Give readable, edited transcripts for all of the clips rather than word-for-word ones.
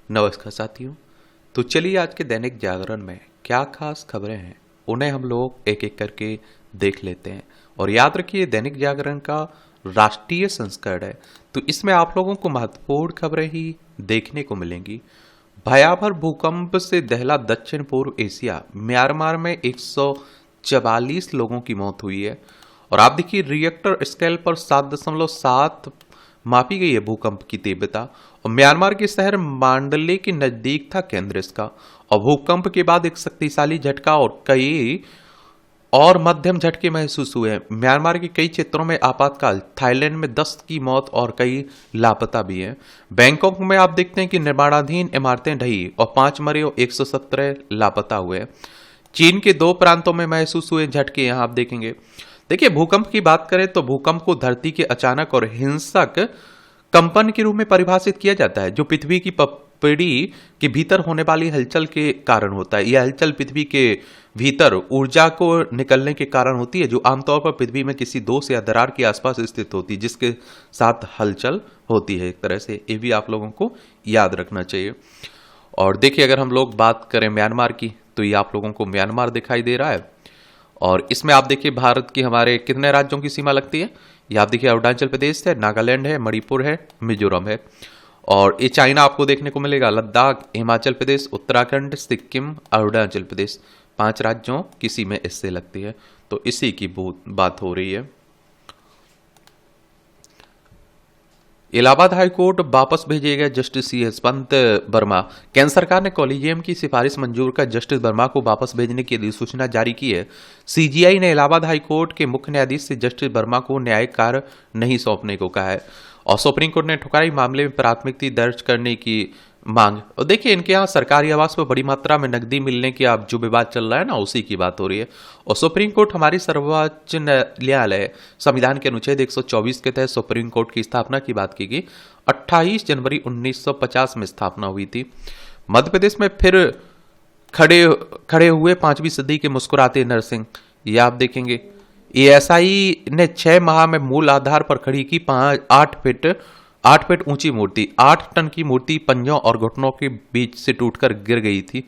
नमस्कार साथियों। तो चलिए आज के दैनिक जागरण में क्या खास खबरें हैं उन्हें हम लोग एक एक करके देख लेते हैं। और याद रखिए दैनिक जागरण का राष्ट्रीय संस्करण है, तो इसमें आप लोगों को महत्वपूर्ण खबरें ही देखने को मिलेंगी। भयावह भूकंप से दहला दक्षिण पूर्व एशिया, म्यांमार में 144 लोगों की मौत हुई है। और आप देखिए रिएक्टर स्केल पर 7.7 मापी गई है भूकंप की तीव्रता। और म्यांमार के शहर मांडले के नजदीक था केंद्र इसका। और भूकंप के बाद एक शक्तिशाली झटका और कई और मध्यम झटके महसूस हुए हैं। म्यांमार के कई क्षेत्रों में आपातकाल, थाईलैंड में 10 की मौत और कई लापता भी हैं। बैंकॉक में आप देखते हैं कि निर्माणाधीन इमारतें ढही और 5 मरे और 117 लापता हुए। चीन के 2 प्रांतों में महसूस हुए झटके यहां आप देखेंगे। देखिए भूकंप की बात करें तो भूकंप को धरती के अचानक और हिंसक कंपन के रूप में परिभाषित किया जाता है, जो पृथ्वी की पपड़ी के भीतर होने वाली हलचल के कारण होता है। यह हलचल पृथ्वी के भीतर ऊर्जा को निकलने के कारण होती है, जो आमतौर पर पृथ्वी में किसी दोष या दरार के आसपास स्थित होती है, जिसके साथ हलचल होती है। एक तरह से ये भी आप लोगों को याद रखना चाहिए। और देखिए अगर हम लोग बात करें म्यांमार की, तो ये आप लोगों को म्यांमार दिखाई दे रहा है। और इसमें आप देखिए भारत की हमारे कितने राज्यों की सीमा लगती है। ये आप देखिए अरुणाचल प्रदेश है, नागालैंड है, मणिपुर है, मिजोरम है। और ये चाइना आपको देखने को मिलेगा, लद्दाख, हिमाचल प्रदेश, उत्तराखंड, सिक्किम, अरुणाचल प्रदेश, 5 राज्यों की सीमा इससे लगती है। तो इसी की बात हो रही है। इलाहाबाद हाईकोर्ट वापस भेजेगा जस्टिस CS पंत वर्मा। केंद्र सरकार ने कॉलेजियम की सिफारिश मंजूर कर जस्टिस वर्मा को वापस भेजने की अधिसूचना जारी की है। CGI ने इलाहाबाद हाईकोर्ट के मुख्य न्यायाधीश से जस्टिस वर्मा को न्यायिक कार्य नहीं सौंपने को कहा है। और सुप्रीम कोर्ट ने ठुकराई मामले में प्राथमिकी दर्ज करने की मांग। और देखिए इनके यहाँ सरकारी आवास पर बड़ी मात्रा में नकदी मिलने की अब जो विवाद चल रहा है ना, उसी की बात हो रही है। और सुप्रीम कोर्ट हमारी सर्वोच्च न्यायालय संविधान के अनुच्छेद 124 के तहत सुप्रीम कोर्ट की स्थापना की बात की गई। 28 जनवरी 1950 में स्थापना हुई थी। मध्य प्रदेश में फिर खड़े हुए 5वीं सदी के मुस्कुराते नरसिंह, ये आप देखेंगे। ASI ने 6 माह में मूल आधार पर खड़ी की 8 फीट ऊंची मूर्ति। 8 टन की मूर्ति पंजों और घुटनों के बीच से टूटकर गिर गई थी।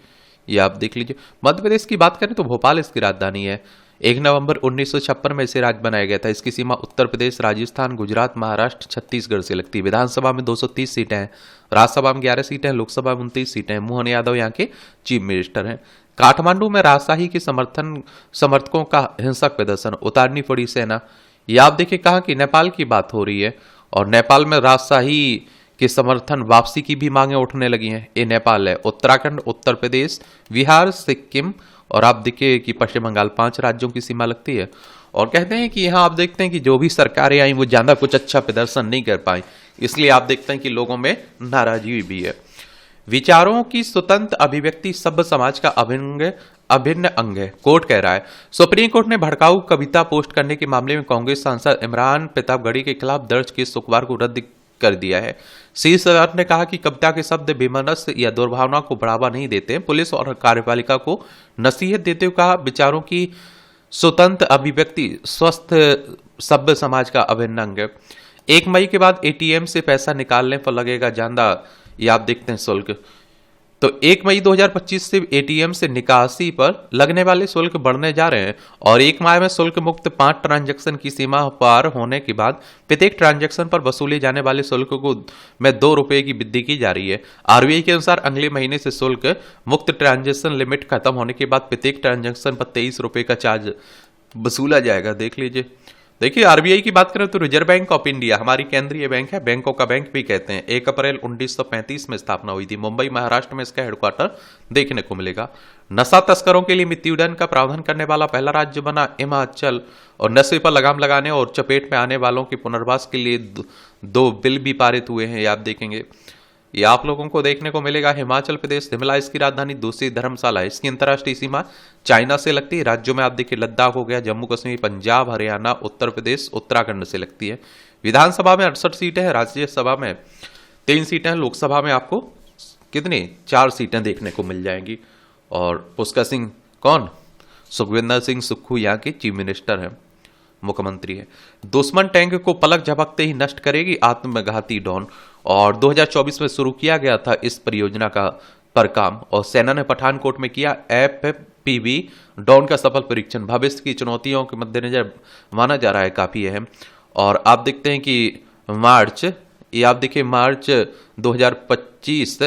ये आप देख लीजिए। मध्य प्रदेश की बात करें तो भोपाल इसकी राजधानी है। 1 नवंबर 1956 में इसे राज्य बनाया गया था। इसकी सीमा उत्तर प्रदेश, राजस्थान, गुजरात, महाराष्ट्र, छत्तीसगढ़ से लगती है। विधानसभा में 230 सीटें हैं, राज्यसभा में 11 सीटें हैं, लोकसभा में 29 सीटें हैं। मोहन यादव यहाँ के चीफ मिनिस्टर हैं। काठमांडू में राजशाही के समर्थकों का हिंसक प्रदर्शन, उतारनी पड़ी सेना। ये आप देखिए कहा कि नेपाल की बात हो रही है। और नेपाल में राजशाही के समर्थन वापसी की भी मांगे उठने लगी हैं। ये नेपाल है। उत्तराखंड, उत्तर प्रदेश, बिहार, सिक्किम और आप देखिए कि पश्चिम बंगाल, 5 राज्यों की सीमा लगती है। और कहते हैं कि यहाँ आप देखते हैं कि जो भी सरकारें आई वो ज्यादा कुछ अच्छा प्रदर्शन नहीं कर पाई, इसलिए आप देखते हैं कि लोगों में नाराजगी भी है। विचारों की स्वतंत्र अभिव्यक्ति सभ्य समाज का अभिन्न अंग है, कोर्ट कह रहा है। सुप्रीम कोर्ट ने भड़काऊ कविता पोस्ट करने के मामले में कांग्रेस सांसद इमरान प्रतापगढ़ी के खिलाफ दर्ज केस शुक्रवार को रद्द कर दिया है। शीर्ष अदालत ने कहा कि कविता के शब्द बेमनस्य या दुर्भावना को बढ़ावा नहीं देते। पुलिस और कार्यपालिका को नसीहत देते हुए कहा, विचारों की स्वतंत्र अभिव्यक्ति स्वस्थ सभ्य समाज का अभिन्न अंग है। 1 मई के बाद ATM से पैसा निकालने पर लगेगा ज्यादा, ये आप देखते हैं शुल्क। तो 1 मई 2025 से ATM से निकासी पर लगने वाले शुल्क बढ़ने जा रहे हैं। और 1 माह में शुल्क मुक्त 5 ट्रांजैक्शन की सीमा पार होने के बाद प्रत्येक ट्रांजैक्शन पर वसूले जाने वाले शुल्क को में 2 रुपए की वृद्धि की जा रही है। RBI के अनुसार अगले महीने से शुल्क मुक्त ट्रांजैक्शन लिमिट खत्म होने के बाद प्रत्येक ट्रांजैक्शन पर 23 रुपए का चार्ज वसूला जाएगा। देख लीजिए। देखिए RBI की बात करें तो रिजर्व बैंक ऑफ इंडिया हमारी केंद्रीय बैंक है, बैंकों का बैंक भी कहते हैं। 1 अप्रैल 1935 में स्थापना हुई थी। मुंबई महाराष्ट्र में इसका हेडक्वार्टर देखने को मिलेगा। नशा तस्करों के लिए मृत्युदंड का प्रावधान करने वाला पहला राज्य बना हिमाचल। और नशे पर लगाम लगाने और चपेट में आने वालों के पुनर्वास के लिए 2 बिल भी पारित हुए हैं, ये आप देखेंगे। ये आप लोगों को देखने को मिलेगा। हिमाचल प्रदेश शिमला इसकी राजधानी, दूसरी धर्मशाला है। इसकी अंतर्राष्ट्रीय सीमा चाइना से लगती है। राज्यों में आप देखिए लद्दाख हो गया, जम्मू कश्मीर, पंजाब, हरियाणा, उत्तर प्रदेश, उत्तराखंड से लगती है। विधानसभा में 68 सीटें हैं, राज्यसभा में 3 सीटें हैं, लोकसभा में आपको कितनी 4 सीटें देखने को मिल जाएंगी। और पुष्कर सिंह कौन, सुखविंदर सिंह सुक्खू यहाँ के चीफ मिनिस्टर हैं। मुख्यमंत्री है। दुश्मन टैंक को पलक झपकते ही नष्ट करेगी आत्मघाती ड्रोन। और 2024 में शुरू किया गया था इस परियोजना का पर काम, और सेना ने पठानकोट में किया FPV ड्रोन का सफल परीक्षण। भविष्य की चुनौतियों के मद्देनजर माना जा रहा है काफी अहम। और आप देखते हैं कि मार्च 2025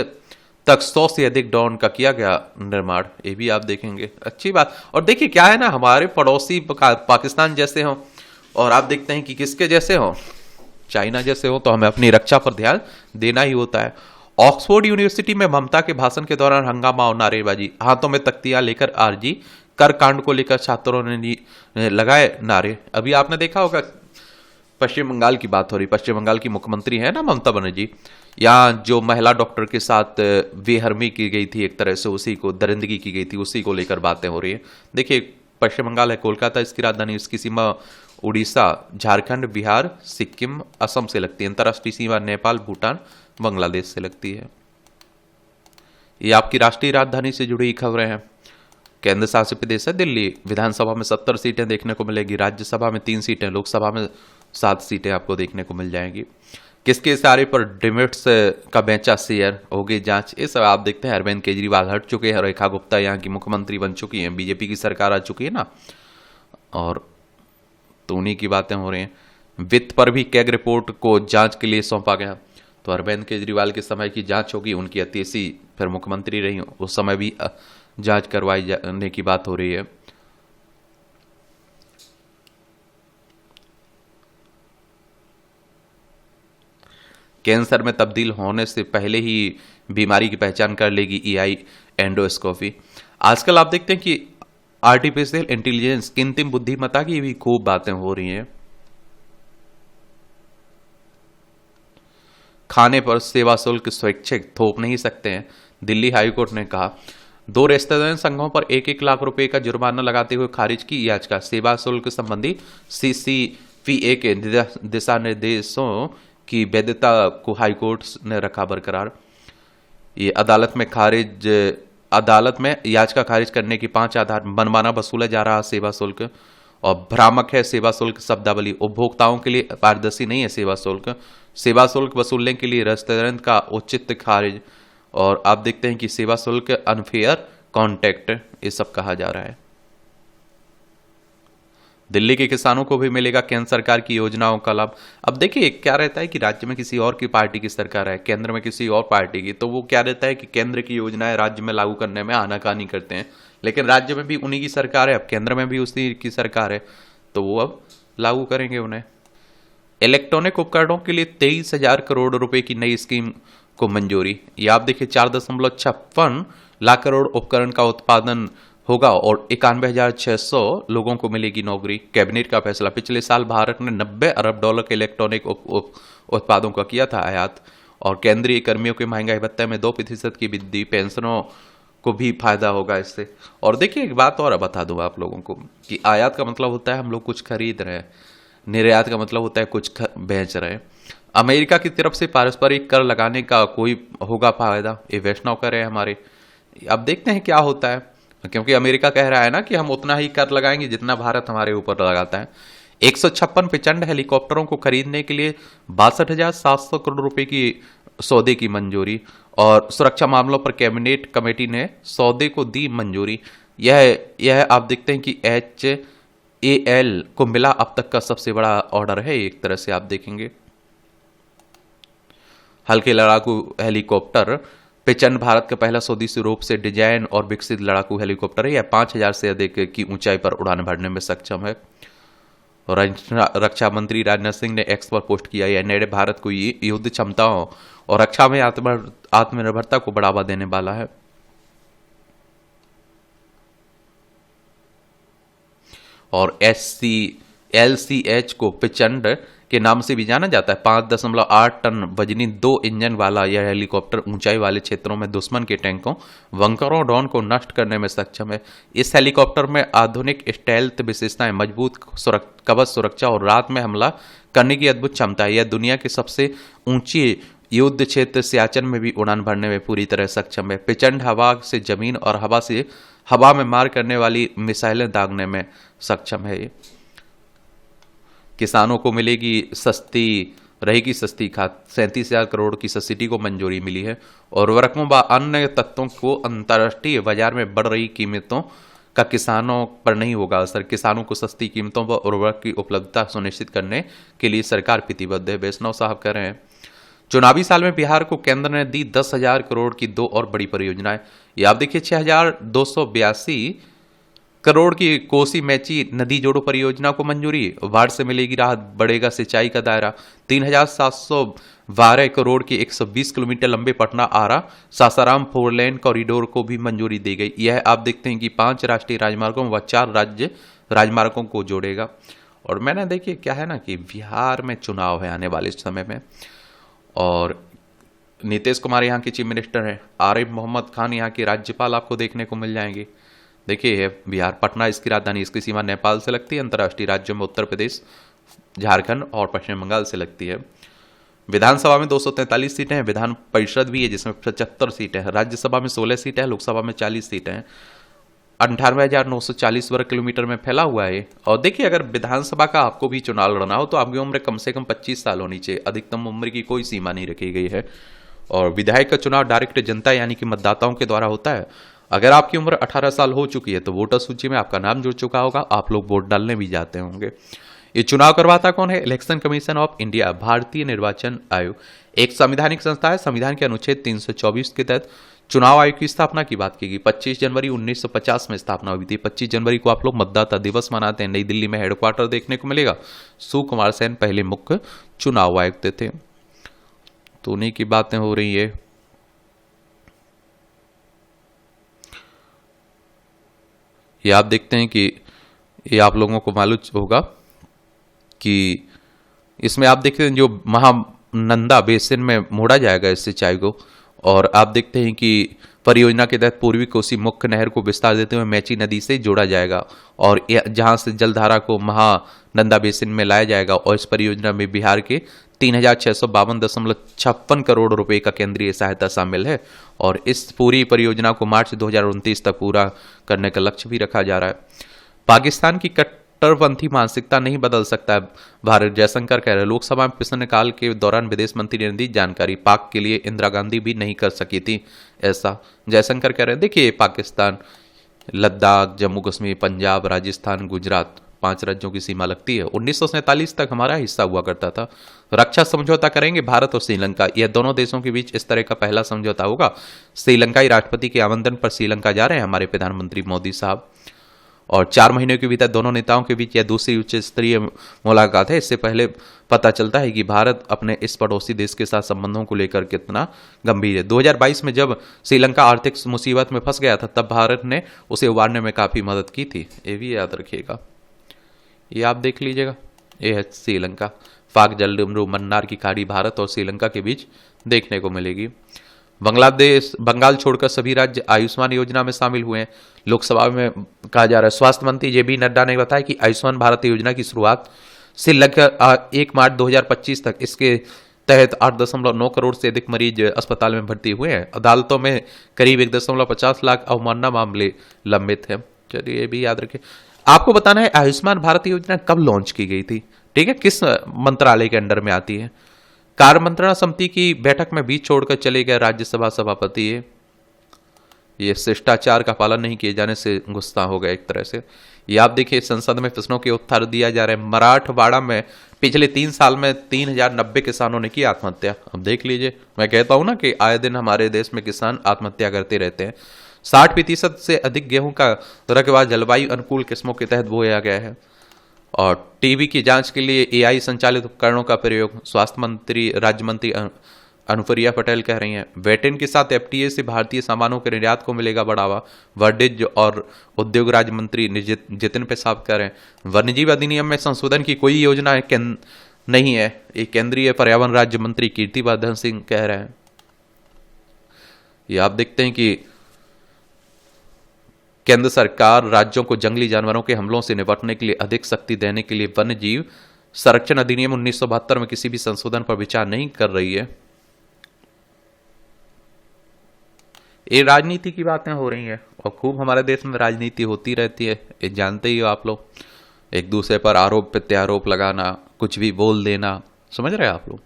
तक 100 से अधिक ड्रोन का किया गया निर्माण, ये भी आप देखेंगे, अच्छी बात। और देखिए क्या है ना, हमारे पड़ोसी पाकिस्तान जैसे हों, और आप देखते हैं कि किसके जैसे हों, चाइना जैसे हो, तो हमें अपनी रक्षा पर ध्यान देना ही होता है। ऑक्सफोर्ड यूनिवर्सिटी में ममता के भाषण के दौरान हंगामा और नारेबाजी, हाथों में तख्तियां लेकर आरजी, कर कांड को लेकर छात्रों ने लगाए नारे। अभी आपने देखा होगा, पश्चिम बंगाल की बात हो रही, पश्चिम बंगाल की मुख्यमंत्री है ना ममता बनर्जी, यहाँ जो महिला डॉक्टर के साथ बेहरमी की गई थी, एक तरह से उसी को दरिंदगी की गई थी, उसी को लेकर बातें हो रही है। देखिए पश्चिम बंगाल है, कोलकाता इसकी राजधानी, इसकी सीमा उड़ीसा, झारखंड, बिहार, सिक्किम, असम से लगती है। अंतर्राष्ट्रीय सीमा नेपाल, भूटान, बांग्लादेश से लगती है। ये आपकी राष्ट्रीय राजधानी से जुड़ी खबरें हैं। केंद्र शासित प्रदेश है दिल्ली। विधानसभा में 70 सीटें देखने को मिलेगी, राज्यसभा में 3 सीटें, लोकसभा में 7 सीटें आपको देखने को मिल जाएंगी। किसके इशारे पर डिमिट्स का बेचा शेयर, होगी जांच, ये सब आप देखते हैं। अरविंद केजरीवाल हट चुके हैं, रेखा गुप्ता यहाँ की मुख्यमंत्री बन चुकी हैं, बीजेपी की सरकार आ चुकी है ना, और तो उन्हीं की बातें हो रही हैं। वित्त पर भी कैग रिपोर्ट को जांच के लिए सौंपा गया, तो अरविंद केजरीवाल के समय की जांच होगी, उनकी अतीसी फिर मुख्यमंत्री रही, उस समय भी जांच करवाई जाने की बात हो रही है। कैंसर में तब्दील होने से पहले ही बीमारी की पहचान कर लेगी EI एंडोस्कोपी। आजकल आप देखते हैं कि आर्टिफिशियल इंटेलिजेंस, कृत्रिम बुद्धिमत्ता की भी खूब बातें हो रही हैं। खाने पर सेवा शुल्क स्वैच्छिक थोप नहीं सकते हैं, दिल्ली हाईकोर्ट ने कहा। 2 रेस्तरां संघों पर 1-1 लाख रुपए का जुर्माना लगाते हुए खारिज की याचिका। सेवा शुल्क संबंधी CCPA के दिशा निर्देशों की वैधता को हाईकोर्ट ने रखा बरकरार। ये अदालत में याचिका खारिज करने की 5 आधार। मनमाना वसूला जा रहा सेवा शुल्क, और भ्रामक है सेवा शुल्क शब्दावली, उपभोक्ताओं के लिए पारदर्शी नहीं है सेवा शुल्क वसूलने के लिए रेस्तरां का औचित्य खारिज। और आप देखते हैं कि सेवा शुल्क अनफेयर कॉन्टेक्ट, ये सब कहा जा रहा है। दिल्ली के किसानों को भी मिलेगा केंद्र सरकार की योजनाओं का लाभ। अब देखिए क्या रहता है कि राज्य में किसी और की पार्टी की सरकार है, केंद्र में किसी और पार्टी की, तो वो क्या रहता है कि केंद्र की योजनाएं राज्य में लागू करने में आनाकानी करते हैं, लेकिन राज्य में भी उन्हीं की सरकार है, अब केंद्र में भी उसी की सरकार है, तो वो अब लागू करेंगे उन्हें। इलेक्ट्रॉनिक उपकरणों के लिए 23,000 करोड़ रुपए की नई स्कीम को मंजूरी। ये आप देखिए 4.56 लाख करोड़ उपकरण का उत्पादन होगा और 91,600 लोगों को मिलेगी नौकरी। कैबिनेट का फैसला। पिछले साल भारत ने $90 अरब के इलेक्ट्रॉनिक उत्पादों का किया था आयात, और केंद्रीय कर्मियों के महंगाई भत्ते में 2% की वृद्धि, पेंशनों को भी फायदा होगा इससे। और देखिए एक बात और बता दूं आप लोगों को कि आयात का मतलब होता है हम लोग कुछ खरीद रहे हैं, निर्यात का मतलब होता है कुछ बेच रहे हैं। अमेरिका की तरफ से पारस्परिक कर लगाने का कोई होगा फायदा, ये वैष्णव कर रहे हैं हमारे। अब देखते हैं क्या होता है, क्योंकि अमेरिका कह रहा है ना कि हम उतना ही कर लगाएंगे जितना भारत हमारे ऊपर लगाता है। 156 प्रचंड हेलीकॉप्टरों को खरीदने के लिए 62,700 करोड़ रुपए की सौदे की मंजूरी, और सुरक्षा मामलों पर कैबिनेट कमेटी ने सौदे को दी मंजूरी। यह आप देखते हैं कि HAL को मिला अब तक का सबसे बड़ा ऑर्डर है, एक तरह से आप देखेंगे। हल्के लड़ाकू हेलीकॉप्टर प्रचंड भारत का पहला स्वदेशी रूप से डिजाइन और विकसित लड़ाकू हेलीकॉप्टर है। यह 5,000 से अधिक की ऊंचाई पर उड़ान भरने में सक्षम है। और रक्षा मंत्री राजनाथ सिंह ने एक्स पर पोस्ट किया, यह निर्णय भारत को युद्ध क्षमताओं और रक्षा में आत्मनिर्भरता को बढ़ावा देने वाला है। और LCH को प्रचंड के नाम से भी जाना जाता है। 5.8 टन वजनी 2 इंजन वाला यह हेलीकॉप्टर ऊंचाई वाले क्षेत्रों में दुश्मन के टैंकों, बंकरों, ड्रोन को नष्ट करने में सक्षम है। इस हेलीकॉप्टर में आधुनिक स्टेल्थ विशेषताएं, मजबूत कवच सुरक्षा और रात में हमला करने की अद्भुत क्षमता है। यह दुनिया की सबसे ऊंची युद्ध क्षेत्र सियाचिन में भी उड़ान भरने में पूरी तरह सक्षम है। प्रचंड हवा से जमीन और हवा में मार करने वाली मिसाइलें दागने में सक्षम है। किसानों को रहेगी सस्ती खाद। 37,000 करोड़ की सब्सिडी को मंजूरी मिली है। और उर्वरकों व अन्य तत्वों को अंतर्राष्ट्रीय बाजार में बढ़ रही कीमतों का किसानों पर नहीं होगा असर। किसानों को सस्ती कीमतों व उर्वरक की उपलब्धता सुनिश्चित करने के लिए सरकार प्रतिबद्ध है, वैष्णव साहब कह रहे हैं। चुनावी साल में बिहार को केंद्र ने दी 10,000 करोड़ की 2 और बड़ी परियोजनाएं। ये आप देखिए 6,282 करोड़ की कोसी मैची नदी जोड़ो परियोजना को मंजूरी। बाढ़ से मिलेगी राहत, बढ़ेगा सिंचाई का दायरा। 3,712 करोड़ की 120 किलोमीटर लंबे पटना आरा सासाराम 4 लेन कॉरिडोर को भी मंजूरी दी गई। यह आप देखते हैं कि 5 राष्ट्रीय राजमार्गों व 4 राज्य राजमार्गों को जोड़ेगा। और मैंने देखिए क्या है ना कि बिहार में चुनाव है आने वाले समय में, और नीतीश कुमार यहाँ के चीफ मिनिस्टर हैं, आरिफ मोहम्मद खान यहाँ के राज्यपाल आपको देखने को मिल जाएंगे। देखिए बिहार, पटना इसकी राजधानी, इसकी सीमा नेपाल से लगती है। अंतर्राष्ट्रीय राज्यों में उत्तर प्रदेश, झारखंड और पश्चिम बंगाल से लगती है। विधानसभा में 243 सीटें हैं। विधान परिषद भी है जिसमें 75 सीटें हैं। राज्यसभा में 16 सीटें हैं। लोकसभा में 40 सीटें हैं। 98,940 वर्ग किलोमीटर में फैला हुआ है। और देखिए अगर विधानसभा का आपको भी चुनाव लड़ना हो तो आपकी उम्र कम से कम 25 साल होनी चाहिए। अधिकतम उम्र की कोई सीमा नहीं रखी गई है। और विधायक का चुनाव डायरेक्ट जनता यानी कि मतदाताओं के द्वारा होता है। अगर आपकी उम्र 18 साल हो चुकी है तो वोटर सूची में आपका नाम जुड़ चुका होगा, आप लोग वोट डालने भी जाते होंगे। ये चुनाव करवाता कौन है? इलेक्शन कमीशन ऑफ इंडिया, भारतीय निर्वाचन आयोग, एक संवैधानिक संस्था है। संविधान के अनुच्छेद 324 के तहत चुनाव आयोग की स्थापना की बात की गई। 25 जनवरी 1950 में स्थापना हुई थी। 25 जनवरी को आप लोग मतदाता दिवस मनाते हैं। नई दिल्ली में हेडक्वार्टर देखने को मिलेगा। सुकुमार सेन पहले मुख्य चुनाव आयुक्त थे। तो उन्हीं की बातें हो रही है। ये आप देखते हैं कि ये आप लोगों को मालूम होगा कि इसमें आप देखते हैं जो महानंदा बेसिन में मोड़ा जाएगा इस सिंचाई को। और आप देखते हैं कि परियोजना के तहत पूर्वी कोसी मुख्य नहर को विस्तार देते हुए मैची नदी से जोड़ा जाएगा और जहां से जलधारा को महानंदा बेसिन में लाया जाएगा। और इस परियोजना में बिहार के 3,652.56 करोड़ रुपए का केंद्रीय सहायता शामिल है। और इस पूरी परियोजना को मार्च 2029 तक पूरा करने का लक्ष्य भी रखा जा रहा है। पाकिस्तान की कट्टरपंथी मानसिकता नहीं बदल सकता है भारत, जयशंकर कह रहे हैं। लोकसभा में प्रश्नकाल के दौरान विदेश मंत्री ने दी जानकारी, पाक के लिए इंदिरा गांधी भी नहीं कर सकी थी ऐसा, जयशंकर कह रहे हैं। देखिए पाकिस्तान, लद्दाख, जम्मू कश्मीर, पंजाब, राजस्थान, गुजरात, 5 राज्यों की सीमा लगती है। 1947 तक हमारा हिस्सा हुआ करता था। रक्षा समझौता करेंगे भारत और श्रीलंका, यह दोनों देशों के बीच इस तरह का पहला समझौता होगा। श्रीलंकाई राष्ट्रपति के आमंत्रण पर श्रीलंका जा रहे हैं हमारे प्रधानमंत्री मोदी साहब। और 4 महीनों के भीतर दोनों नेताओं के बीच यह दूसरी उच्च स्तरीय मुलाकात है। इससे पहले पता चलता है कि भारत अपने इस पड़ोसी देश के साथ संबंधों को लेकर कितना गंभीर है। 2022 में जब श्रीलंका आर्थिक मुसीबत में फंस गया था तब भारत ने उसे उबारने में काफी मदद की थी, ये भी याद रखिएगा। ये आप देख लीजिएगा, ये है श्रीलंका। फाक जलडमरू मन्नार की खाड़ी भारत और श्रीलंका के बीच देखने को मिलेगी। बंगाल छोड़कर सभी राज्य आयुष्मान योजना में शामिल हुए हैं। लोकसभा में कहा जा रहा है। स्वास्थ्य मंत्री जेपी नड्डा ने बताया कि आयुष्मान भारत योजना की शुरुआत से लगभग 1 मार्च 2025 तक इसके तहत 8.9 करोड़ से अधिक मरीज अस्पताल में भर्ती हुए हैं। अदालतों में करीब 1.50 लाख अवमानना मामले लंबित हैं। चलिए ये भी याद रखिए। आपको बताना है आयुष्मान भारत योजना कब लॉन्च की गई थी, ठीक है, किस मंत्रालय के अंडर में आती है। कार्य मंत्रणा समिति की बैठक में बीच छोड़कर चले गए राज्यसभा सभापति। ये शिष्टाचार का पालन नहीं किए जाने से गुस्सा हो गया एक तरह से। ये आप देखिए संसद में प्रश्नों के उत्तर दिया जा रहे हैं। मराठवाड़ा में पिछले 3 साल में 3,090 किसानों ने की आत्महत्या। अब देख लीजिए, मैं कहता हूं ना कि आए दिन हमारे देश में किसान आत्महत्या करते रहते हैं। 60% से अधिक गेहूं का रकबा जलवायु अनुकूल किस्मों के तहत बोया गया है। और टीबी की जांच के लिए एआई संचालित उपकरणों का प्रयोग, स्वास्थ्य मंत्री राज्य मंत्री अनुप्रिया पटेल कह रही हैं। वेटिन के साथ एफटीए से भारतीय सामानों के निर्यात को मिलेगा बढ़ावा, वाणिज्य और उद्योग राज्य मंत्री जितिन पेशाब कह रहे हैं। वन्यजीव अधिनियम में संशोधन की कोई योजना नहीं है, ये केंद्रीय पर्यावरण राज्य मंत्री कीर्तिवर्धन सिंह कह रहे हैं। ये आप देखते हैं कि केंद्र सरकार राज्यों को जंगली जानवरों के हमलों से निपटने के लिए अधिक शक्ति देने के लिए वन्य जीव संरक्षण अधिनियम 1972 में किसी भी संशोधन पर विचार नहीं कर रही है। ये राजनीति की बातें हो रही हैं और खूब हमारे देश में राजनीति होती रहती है, ये जानते ही हो आप लोग। एक दूसरे पर आरोप प्रत्यारोप लगाना, कुछ भी बोल देना, समझ रहे हैं आप लोग।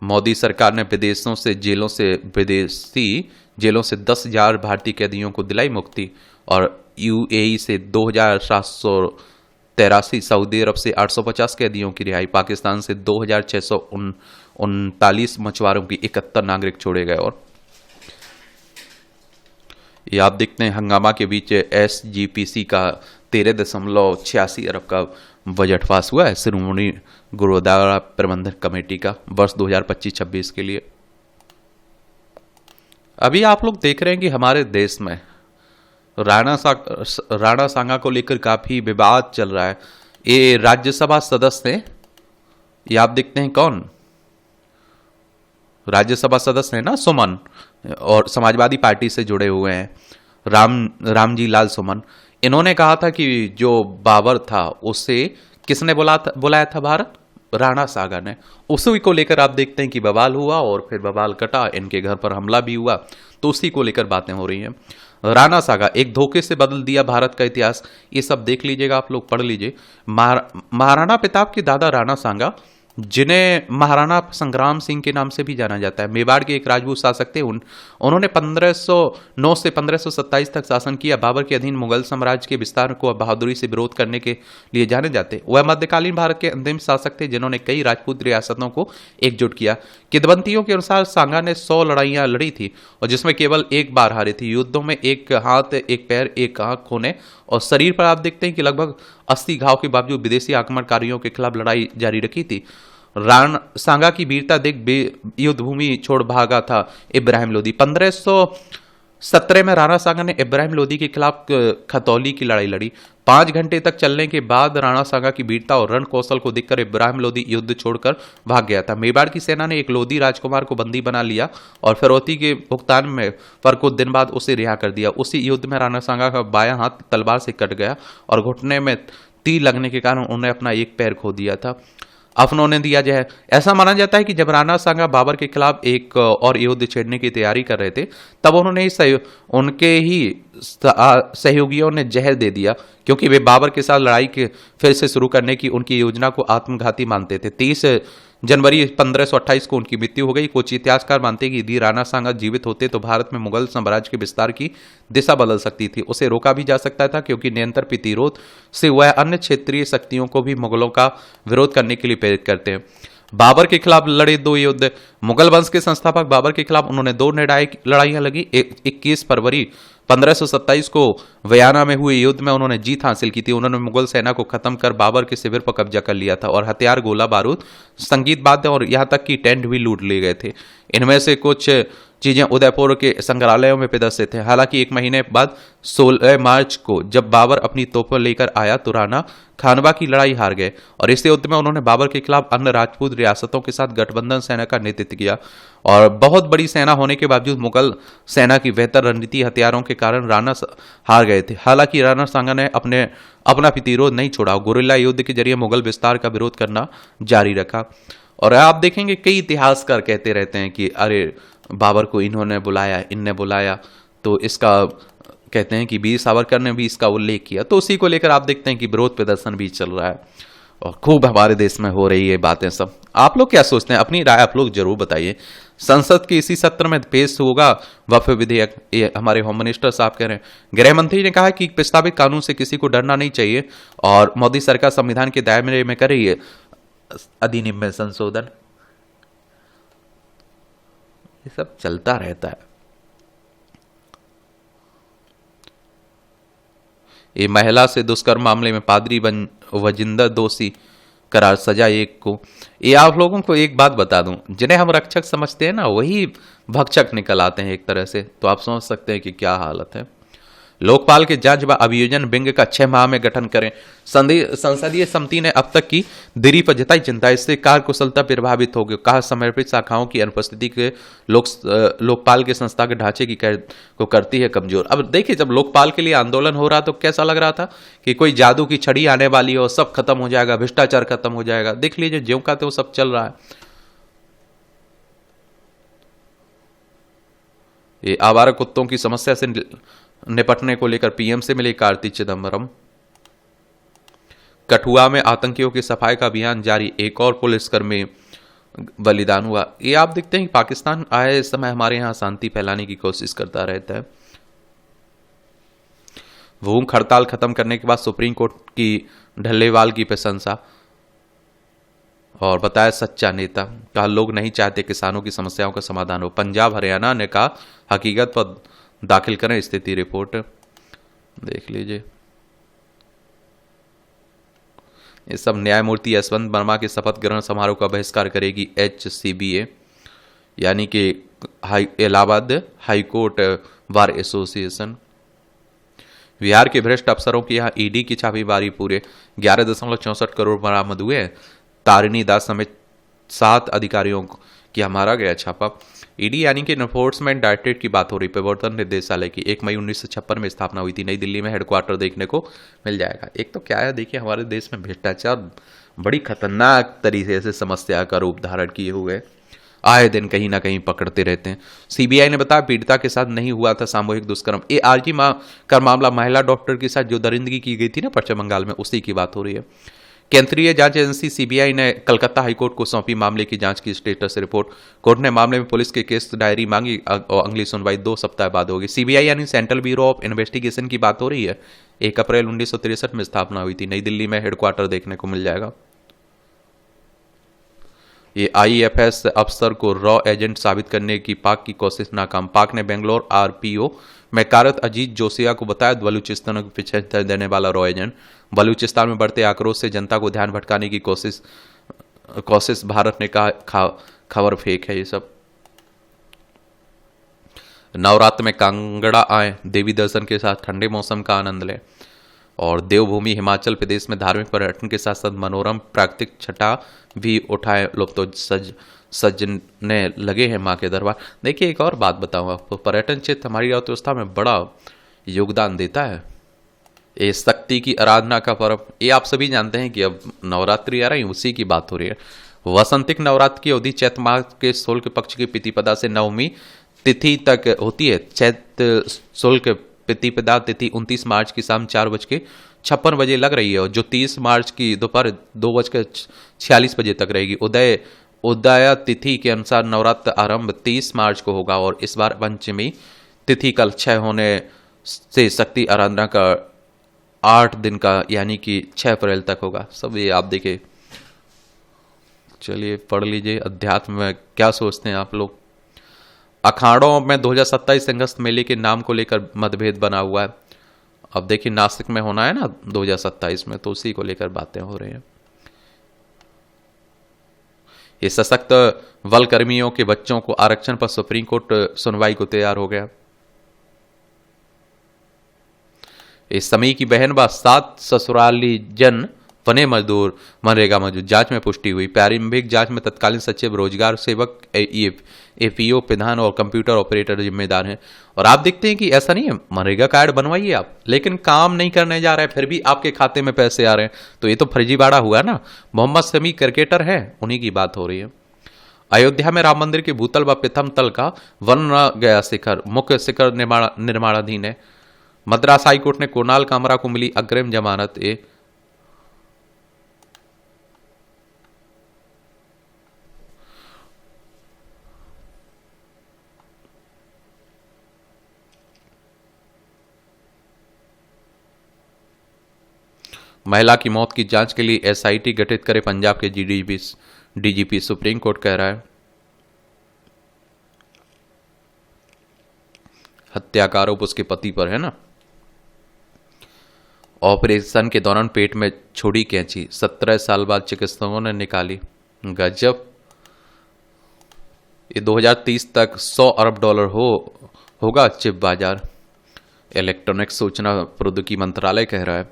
मोदी सरकार ने विदेशी जेलों से 10,000 भारतीय कैदियों को दिलाई मुक्ति, और यूएई से 2,783, सऊदी अरब से 850 कैदियों की रिहाई, पाकिस्तान से 2,639 मछुआरों की 71 नागरिक छोड़े गए। और ये आप देखते हैं हंगामा के बीच एसजीपीसी का 13.86 अरब का बजट पास हुआ है शिरोमणि गुरुद्वारा प्रबंधन कमेटी का वर्ष 2025-26 के लिए। अभी आप लोग देख रहे हैं कि हमारे देश में राणा सांगा को लेकर काफी विवाद चल रहा है। ये राज्यसभा सदस्य हैं, ये आप देखते हैं कौन, राज्यसभा सदस्य है ना, सुमन, और समाजवादी पार्टी से जुड़े हुए हैं, रामजी लाल सुमन। इन्होंने कहा था कि जो बाबर था उससे किसने बुलाया था भारत, राणा सागा ने। उसी को लेकर आप देखते हैं कि बवाल हुआ और फिर बवाल कटा, इनके घर पर हमला भी हुआ, तो उसी को लेकर बातें हो रही हैं। राणा सागा एक धोखे से बदल दिया भारत का इतिहास, ये सब देख लीजिएगा, आप लोग पढ़ लीजिए। महाराणा प्रताप के दादा राणा सांगा, जिन्हें महाराणा संग्राम सिंह के नाम से भी जाना जाता है, मेवाड़ के एक राजपूत शासक थे। उन्होंने 1509 से 1527 तक शासन किया। बाबर के अधीन मुगल साम्राज्य के विस्तार को बहादुरी से विरोध करने के लिए जाने जाते। वह मध्यकालीन भारत के अंतिम शासक थे जिन्होंने कई राजपूत रियासतों को एकजुट किया। किदवंतियों के अनुसार सांगा ने 100 लड़ाइयां लड़ी थी और जिसमें केवल एक बार हारे थी। युद्धों में एक हाथ, एक पैर, एक आंख खोने और शरीर पर आप देखते हैं कि लगभग 80 घाव के बावजूद विदेशी आक्रमणकारियों के खिलाफ लड़ाई जारी रखी थी। राणा सांगा की वीरता देख युद्ध भूमि छोड़ भागा था इब्राहिम लोदी। 1517 में राणा सांगा ने इब्राहिम लोदी के खिलाफ खतौली की लड़ाई लड़ी। 5 घंटे तक चलने के बाद राणा सांगा की वीरता और रण कौशल को देखकर इब्राहिम लोदी युद्ध छोड़कर भाग गया था। मेवाड़ की सेना ने एक लोदी राजकुमार को बंदी बना लिया और फिरौती के भुगतान में पर कुछ दिन बाद उसे रिहा कर दिया। उसी युद्ध में राणा सांगा का बायां हाथ तलवार से कट गया और घुटने में तीर लगने के कारण उन्होंने अपना एक पैर खो दिया था। अफनों ने दिया जाए। ऐसा माना जाता है कि जब राणा सांगा बाबर के खिलाफ एक और युद्ध छेड़ने की तैयारी कर रहे थे तब उनके ही सहयोगियों ने जहर दे दिया, क्योंकि वे बाबर के साथ लड़ाई के फिर से शुरू करने की उनकी योजना को आत्मघाती मानते थे। 30 जनवरी 1528 को उनकी मृत्यु हो गई। कुछ इतिहासकार मानते हैं कि यदि राणा सांगा जीवित होते तो भारत में मुगल साम्राज्य के विस्तार की दिशा बदल सकती थी। उसे रोका भी जा सकता था, क्योंकि निरंतर प्रतिरोध से वह अन्य क्षेत्रीय शक्तियों को भी मुगलों का विरोध करने के लिए प्रेरित करते हैं। बाबर के खिलाफ लड़े 2 युद्ध। मुगल वंश के संस्थापक बाबर के खिलाफ उन्होंने 2 निर्णायक लड़ाइयां लगी। 21 फरवरी 1527 को वयाना में हुए युद्ध में उन्होंने जीत हासिल की थी। उन्होंने मुगल सेना को खत्म कर बाबर के शिविर पर कब्जा कर लिया था और हथियार, गोला बारूद, संगीत वाद्य और यहां तक कि टेंट भी लूट लिए गए थे। इनमें से कुछ चीजें उदयपुर के संग्रहालयों में प्रदर्शित है। हालांकि 1 महीने बाद 16 मार्च को जब बाबर अपनी तोपें लेकर आया तो राणा खानवा की लड़ाई हार गए और इस युद्ध में उन्होंने बाबर के खिलाफ अन्य राजपूत रियासतों के साथ गठबंधन सेना का नेतृत्व किया। और बहुत बड़ी सेना होने के बावजूद मुगल सेना की बेहतर रणनीति हथियारों के कारण राणा हार गए थे। हालांकि राणा सांगा ने अपना प्रतिरोध नहीं छोड़ा, गुरिल्ला युद्ध के जरिए मुगल विस्तार का विरोध करना जारी रखा। और आप देखेंगे कई इतिहासकार कहते रहते हैं कि अरे बाबर को इन्होंने बुलाया, इनने बुलाया, तो इसका कहते हैं कि वीर सावरकर ने भी इसका उल्लेख किया। तो उसी को लेकर आप देखते हैं कि विरोध प्रदर्शन भी चल रहा है और खूब हमारे देश में हो रही है बातें सब। आप लोग क्या सोचते हैं? अपनी राय आप लोग जरूर बताइए। संसद के इसी सत्र में पेश होगा वक्फ विधेयक, ये हमारे होम मिनिस्टर साहब कह रहे हैं। गृह मंत्री ने कहा कि प्रस्तावित कानून से किसी को डरना नहीं चाहिए और मोदी सरकार संविधान के दायरे में कर रही है अधिनियम में संशोधन। ये सब चलता रहता है। ये महिला से दुष्कर्म मामले में पादरी वजिंदर दोषी करार, सजा 1 को। ये आप लोगों को एक बात बता दूं, जिन्हें हम रक्षक समझते हैं ना, वही भक्षक निकल आते हैं एक तरह से। तो आप समझ सकते हैं कि क्या हालत है। लोकपाल के जांच व अभियोजन विंग का 6 माह में गठन करें। संसदीय समिति ने अब तक की देरी पर जताई चिंता, इससे कार्यकुशलता प्रभावित होगी। कहा समर्पित शाखाओं की अनुपस्थिति के लोकपाल के संस्था के ढांचे को करती है कमजोर। अब देखिए, जब लोकपाल के लिए आंदोलन हो रहा तो कैसा लग रहा था कि कोई जादू की छड़ी आने वाली हो, सब खत्म हो जाएगा, भ्रष्टाचार खत्म हो जाएगा। देख लीजिए ज्यों का त्यों सब चल रहा है। ये आवारा कुत्तों की समस्या से निपटने को लेकर पीएम से मिले कार्ति चिदम्बरम। कठुआ में आतंकियों की सफाई का अभियान जारी, एक और पुलिसकर्मी बलिदान हुआ। ये आप देखते हैं कि पाकिस्तान आए इस समय हमारे यहां शांति फैलाने की कोशिश करता रहता है। भूख हड़ताल खत्म करने के बाद सुप्रीम कोर्ट की ढल्लेवाल की प्रशंसा, और बताया सच्चा नेता, कहा लोग नहीं चाहते किसानों की समस्याओं का समाधान हो। पंजाब हरियाणा ने कहा हकीकत पर दाखिल करें स्थिति रिपोर्ट। देख लीजिए ये सब। न्यायमूर्ति यशवंत वर्मा के शपथ ग्रहण समारोह का बहिष्कार करेगी HCBA, यानी कि Allahabad high court bar association. Bihar के भ्रष्ट अफसरों की यहां ईडी की छापेमारी, पूरे 11.64 करोड़ बरामद हुए। तारिणी दास समेत 7 अधिकारियों की मारा गया छापा। ईडी यानी कि एनफोर्समेंट डायरेक्टरेट की बात हो रही। प्रवर्तन निदेशालय की 1 मई 1956 में स्थापना हुई थी। नई दिल्ली में हेडक्वार्टर देखने को मिल जाएगा। एक तो क्या है, देखिए हमारे देश में भ्रष्टाचार बड़ी खतरनाक तरीके से समस्या का रूप धारण किए हुए आए दिन कहीं ना कहीं पकड़ते रहते हैं। सीबीआई ने बताया पीड़िता के साथ नहीं हुआ था सामूहिक दुष्कर्म। ARG का मामला महिला डॉक्टर के साथ जो दरिंदगी की गई थी ना पश्चिम बंगाल में, उसी की बात हो रही है। केंद्रीय जांच एजेंसी सीबीआई ने कलकत्ता हाईकोर्ट को सौंपी मामले की जांच की स्टेटस रिपोर्ट। कोर्ट ने मामले में पुलिस के केस डायरी मांगी और अगली सुनवाई 2 सप्ताह बाद होगी। सीबीआई यानी सेंट्रल ब्यूरो ऑफ इन्वेस्टिगेशन की बात हो रही है। 1 अप्रैल 1963 में स्थापना हुई थी। नई दिल्ली में हेडक्वार्टर देखने को मिल जाएगा। ये IFS अफसर को रॉ एजेंट साबित करने की पाक की कोशिश नाकाम। पाक ने बेंगलोर RPO में कार्यरत अजीत जोशिया को बताया बलूचिस्तान को पीछे देने वाला रॉ एजेंट। बलूचिस्तान में बढ़ते आक्रोश से जनता को ध्यान भटकाने की कोशिश भारत ने कहा खबर फेक है ये सब। नवरात्र में कांगड़ा आए, देवी दर्शन के साथ ठंडे मौसम का आनंद लें। और देवभूमि हिमाचल प्रदेश में धार्मिक पर्यटन के साथ साथ मनोरम प्राकृतिक छटा भी उठाए लोग, तो सजने लगे हैं मां के दरबार। देखिए एक और बात बताऊं आपको, पर्यटन क्षेत्र हमारी अर्थव्यवस्था में बड़ा योगदान देता है। ये शक्ति की आराधना का पर्व, ये आप सभी जानते हैं कि अब नवरात्रि आ रही है, उसी की बात हो रही है। वसंतिक नवरात्र की अवधि चैत्र माह के शुक्ल पक्ष की प्रतिपदा से नवमी तिथि तक होती है। चैत्र शुक्ल प्रतिपदा तिथि 29 मार्च की शाम 4:56 बजे लग रही है, और जो 30 मार्च की दोपहर 2:46 बजे तक रहेगी। उदय तिथि के अनुसार नवरात्र आरंभ 30 मार्च को होगा, और इस बार पंचमी तिथि कल 6 होने से शक्ति आराधना का 8 दिन का यानी कि 6 अप्रैल तक होगा। सब ये आप देखिए, चलिए पढ़ लीजिए अध्यात्म में क्या सोचते हैं आप लोग। अखाड़ों में 2027 संघर्ष मेले के नाम को लेकर मतभेद बना हुआ है। अब देखिए नासिक में होना है ना 2027 में, तो उसी को लेकर बातें हो रही हैं। ये सशक्त बल कर्मियों के बच्चों को आरक्षण पर सुप्रीम कोर्ट सुनवाई को तैयार हो गया। इस समय की बहन व 7 ससुराली जन बने मजदूर मनरेगा मजदूर, जांच में पुष्टि हुई। प्रारंभिक जांच में तत्कालीन सचिव, रोजगार सेवक, APO प्रधान और कंप्यूटर ऑपरेटर जिम्मेदार हैं। और आप देखते हैं कि ऐसा नहीं है, मनरेगा कार्ड बनवाइए आप, लेकिन काम नहीं करने जा रहे हैं, फिर भी आपके खाते में पैसे आ रहे हैं, तो ये तो फर्जीवाड़ा हुआ ना। मोहम्मद शमी क्रिकेटर है, उन्हीं की बात हो रही है। अयोध्या में राम मंदिर के भूतल व प्रथम तल का बन गया शिखर, मुख्य शिखर निर्माणाधीन है। मद्रास हाईकोर्ट ने कुणाल कामरा को मिली अग्रिम जमानत। महिला की मौत की जांच के लिए SIT गठित करे पंजाब के DGP, सुप्रीम कोर्ट कह रहा है। हत्या का आरोप उसके पति पर है ना। ऑपरेशन के दौरान पेट में छोड़ी कैंची, 17 साल बाद चिकित्सकों ने निकाली। गजब। ये 2030 तक $100 अरब होगा चिप बाजार, इलेक्ट्रॉनिक्स सूचना प्रौद्योगिकी मंत्रालय कह रहा है।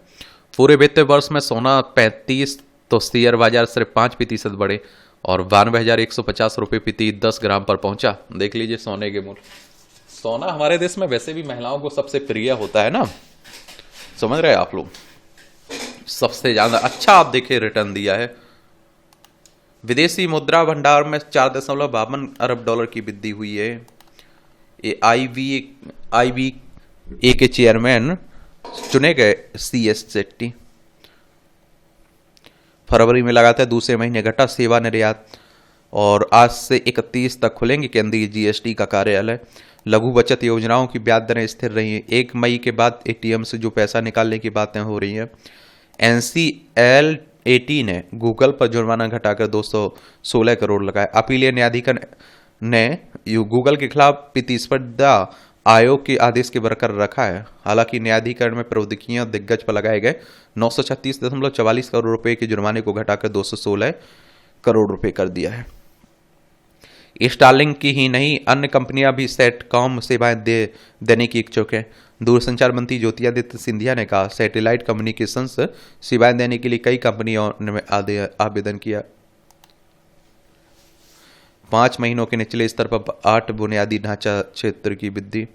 पूरे वित्त वर्ष में सोना 35, तो शेयर बाजार सिर्फ 5% बढ़े और 92,150 रुपये प्रति 10 ग्राम पर पहुंचा। देख लीजिए सोने के मूल्य। सोना हमारे देश में वैसे भी महिलाओं को सबसे प्रिय होता है ना, समझ रहे हैं आप लोग। सबसे ज्यादा अच्छा आप देखिए रिटर्न दिया है। विदेशी मुद्रा भंडार में $4.52 अरब की वृद्धि हुई है। ये आईवी ए के चेयरमैन चुने गए CS शेट्टी। फरवरी में लगातार दूसरे महीने घटा सेवा निर्यात, और आज से 31 तक खुलेंगे केंद्रीय GST का कार्यालय। लघु बचत योजनाओं की ब्याज दरें स्थिर रही हैं। 1 मई के बाद ATM से जो पैसा निकालने की बातें हो रही हैं। NCLAT ने गूगल पर जुर्माना घटाकर 216 करोड़ लगाए। अपीलीय न्यायाधिकरण ने गूगल के खिलाफ प्रतिस्पर्धा आयोग के आदेश के बरकरार रखा है। हालांकि न्यायाधिकरण में प्रौद्योगिकियां दिग्गज पर लगाए गए 936.44 करोड़ रुपए के जुर्माने को घटाकर 216 करोड़ रुपए कर दिया है। स्टारलिंक की ही नहीं, अन्य कंपनियां भी सेटकॉम सेवाएं देने की इच्छुक हैं। दूरसंचार मंत्री ज्योतिरादित्य सिंधिया ने कहा, सैटेलाइट कम्युनिकेशंस सेवाएं देने के लिए कई कंपनियों ने आवेदन किया। 5 महीनों के निचले स्तर पर 8 बुनियादी ढांचा क्षेत्र की वृद्धि।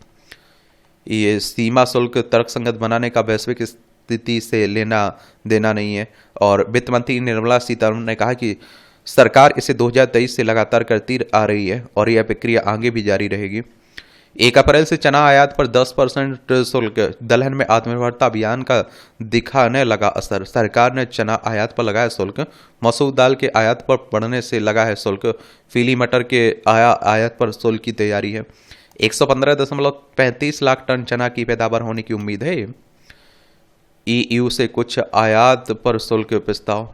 ये सीमा शुल्क तर्कसंगत बनाने का वैश्विक स्थिति से लेना देना नहीं है। और वित्त मंत्री निर्मला सीतारमण ने कहा कि सरकार इसे 2023 से लगातार करती आ रही है और यह प्रक्रिया आगे भी जारी रहेगी। 1 अप्रैल से चना आयात पर 10% शुल्क। दलहन में आत्मनिर्भरता अभियान का दिखाने लगा असर। सरकार ने चना आयात पर लगाया शुल्क। मसूर दाल के आयात पर बढ़ने से लगा है शुल्क। पीली मटर के आयात पर शुल्क की तैयारी है। 115.35 लाख टन चना की पैदावार होने की उम्मीद है। EU से कुछ आयात पर शुल्क प्रस्ताव।